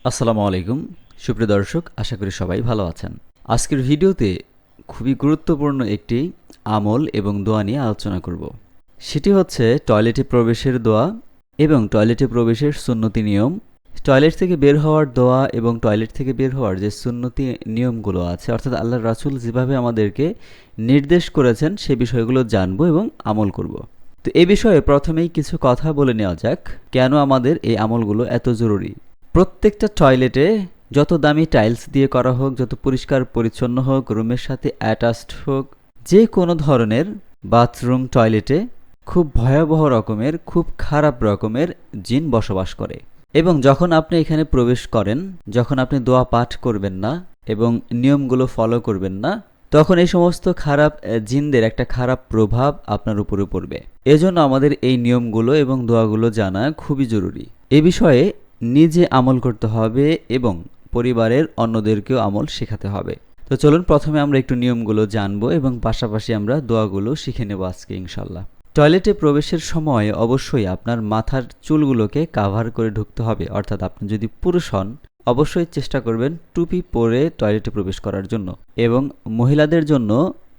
আসসালামু আলাইকুম সুপ্রিয় দর্শক, আশা করি সবাই ভালো আছেন। আজকের ভিডিওতে খুবই গুরুত্বপূর্ণ একটি আমল এবং দোয়া নিয়ে আলোচনা করব। সেটি হচ্ছে টয়লেটে প্রবেশের দোয়া এবং টয়লেটে প্রবেশের সুন্নতি নিয়ম। টয়লেট থেকে বের হওয়ার দোয়া এবং টয়লেট থেকে বের হওয়ার যে সুন্নতি নিয়মগুলো আছে, অর্থাৎ আল্লাহর রাসূল যেভাবে আমাদেরকে নির্দেশ করেছেন সে বিষয়গুলো জানব এবং আমল করব। তো এ বিষয়ে প্রথমেই কিছু কথা বলে নেওয়া যাক, কেন আমাদের এই আমলগুলো এত জরুরি। প্রত্যেকটা টয়লেটে, যত দামি টাইলস দিয়ে করা হোক, যত পরিষ্কার পরিচ্ছন্ন হোক, রুমের সাথে অ্যাটাচড হোক, যে কোনো ধরনের বাথরুম টয়লেটে খুব ভয়াবহ রকমের, খুব খারাপ রকমের জিন বসবাস করে। এবং যখন আপনি এখানে প্রবেশ করেন, যখন আপনি দোয়া পাঠ করবেন না এবং নিয়মগুলো ফলো করবেন না, তখন এই সমস্ত খারাপ জিনদের একটা খারাপ প্রভাব আপনার উপরে পড়বে। এজন্য আমাদের এই নিয়মগুলো এবং দোয়াগুলো জানা খুবই জরুরি। এ বিষয়ে নিজে আমল করতে হবে এবং পরিবারের অন্যদেরকেও আমল শেখাতে হবে। তো চলুন প্রথমে আমরা একটু নিয়মগুলো জানবো এবং পাশাপাশি আমরা দোয়াগুলো শিখে নেব আজকে ইনশাল্লাহ। টয়লেটে প্রবেশের সময় অবশ্যই আপনার মাথার চুলগুলোকে কাভার করে ঢুকতে হবে। অর্থাৎ আপনি যদি পুরুষ হন, অবশ্যই চেষ্টা করবেন টুপি পরে টয়লেটে প্রবেশ করার জন্য, এবং মহিলাদের জন্য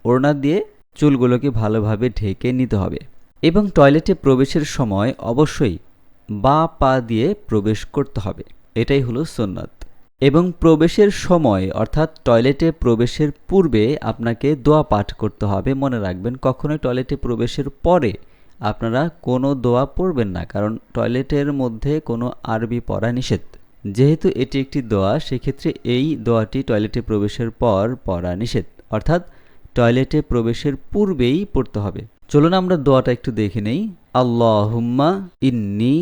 ওড়না দিয়ে চুলগুলোকে ভালোভাবে ঢেকে নিতে হবে। এবং টয়লেটে প্রবেশের সময় অবশ্যই বাঁ পা দিয়ে প্রবেশ করতে হবে, এটাই হলো সুন্নাত। এবং প্রবেশের সময় অর্থাৎ টয়লেটে প্রবেশের পূর্বে আপনাকে দোয়া পাঠ করতে হবে। মনে রাখবেন, কখনোই টয়লেটে প্রবেশের পরে আপনারা কোনো দোয়া পড়বেন না, কারণ টয়লেটের মধ্যে কোনো আরবি পড়া নিষেধ। যেহেতু এটি একটি দোয়া, সেক্ষেত্রে এই দোয়াটি টয়লেটে প্রবেশের পর পড়া নিষেধ, অর্থাৎ টয়লেটে প্রবেশের পূর্বেই পড়তে হবে। চলুন আমরা দোয়াটা একটু দেখে নেই। আল্লাহুম্মা ইন্নী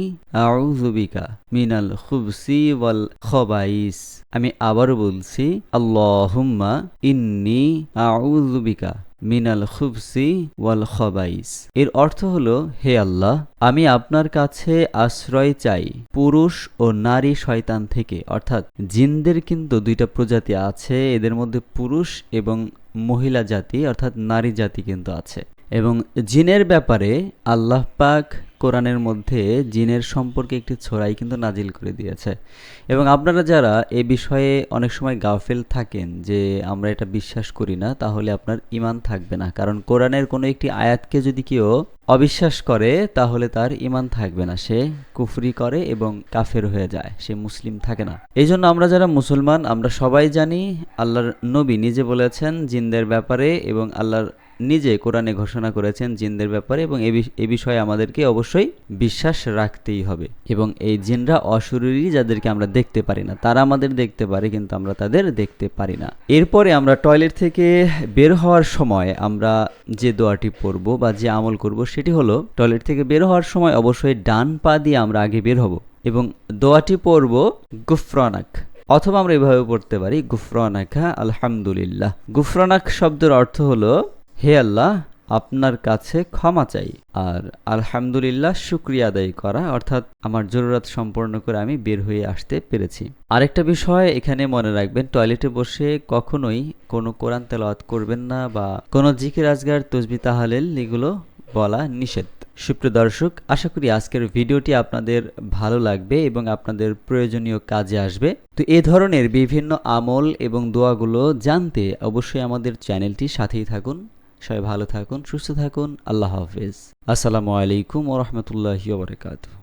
আউযু বিকা মিনাল খুবসি ওয়াল খবাইস। আমি আবারও বলছি, আল্লাহুম্মা ইন্নী আউযু বিকা মিনাল খুবসি ওয়াল খবাইস। এর অর্থ হলো, হে আল্লাহ, আমি আপনার কাছে আশ্রয় চাই পুরুষ ও নারী শয়তান থেকে। অর্থাৎ জিনদের কিন্তু দুইটা প্রজাতি আছে, এদের মধ্যে পুরুষ এবং মহিলা জাতি অর্থাৎ নারী জাতি কিন্তু আছে। এবং জিনের ব্যাপারে আল্লাহ পাক কোরআনের মধ্যে জিনের সম্পর্কে একটি ছড়াই কিন্তু নাজিল করে দিয়েছে। এবং আপনারা যারা এ বিষয়ে অনেক সময় গাফেল থাকেন যে আমরা এটা বিশ্বাস করি না, তাহলে আপনার ঈমান থাকবে না। কারণ কোরআনের কোনো একটি আয়াতকে যদি কেউ অবিশ্বাস করে তাহলে তার ঈমান থাকবে না, সে কুফরি করে এবং কাফের হয়ে যায়, সে মুসলিম থাকে না। এই জন্য আমরা যারা মুসলমান, আমরা সবাই জানি আল্লাহর নবী নিজে বলেছেন জিনদের ব্যাপারে, এবং আল্লাহর নিজে কোরআনে ঘোষণা করেছেন জিনদের ব্যাপারে, এবং এ বিষয়ে আমাদেরকে অবশ্যই বিশ্বাস রাখতেই হবে। এবং এই জিনরা অশরীরী, যাদেরকে আমরা দেখতে পারি না, তারা আমাদের দেখতে পারে কিন্তু আমরা তাদের দেখতে পারি না। এরপরে আমরা টয়লেট থেকে বের হওয়ার সময় আমরা যে দোয়াটি পড়ব বা যে আমল করব সেটি হলো, টয়লেট থেকে বের হওয়ার সময় অবশ্যই ডান পা দিয়ে আমরা আগে বের হব এবং দোয়াটি পড়ব গুফরানাক, অথবা আমরা এভাবে পড়তে পারি গুফরানাকা আলহামদুলিল্লাহ। গুফরানাক শব্দের অর্থ হলো, হে আল্লাহ, আপনার কাছে ক্ষমা চাই, আর আলহামদুলিল্লাহ শুকরিয়া আদায় করা, অর্থাৎ আমার জরুরত সম্পন্ন করে আমি বের হয়ে আসতে পেরেছি। আরেকটা বিষয় এখানে মনে রাখবেন, টয়লেটে বসে কখনোই কোনো কোরআন তেলাওয়াত করবেন না বা কোনো জিকির আজগার তসবিহ তাহলিল এগুলো বলা নিষেধ। সুপ্রিয় দর্শক, আশা করি আজকের ভিডিওটি আপনাদের ভালো লাগবে এবং আপনাদের প্রয়োজনীয় কাজে আসবে। তো এ ধরনের বিভিন্ন আমল এবং দোয়াগুলো জানতে অবশ্যই আমাদের চ্যানেলটি সাথেই থাকুন। সবাই ভালো থাকুন, সুস্থ থাকুন। আল্লাহ হাফেজ। আসসালামু আলাইকুম ওয়া রাহমাতুল্লাহি ওয়া বারাকাতুহু।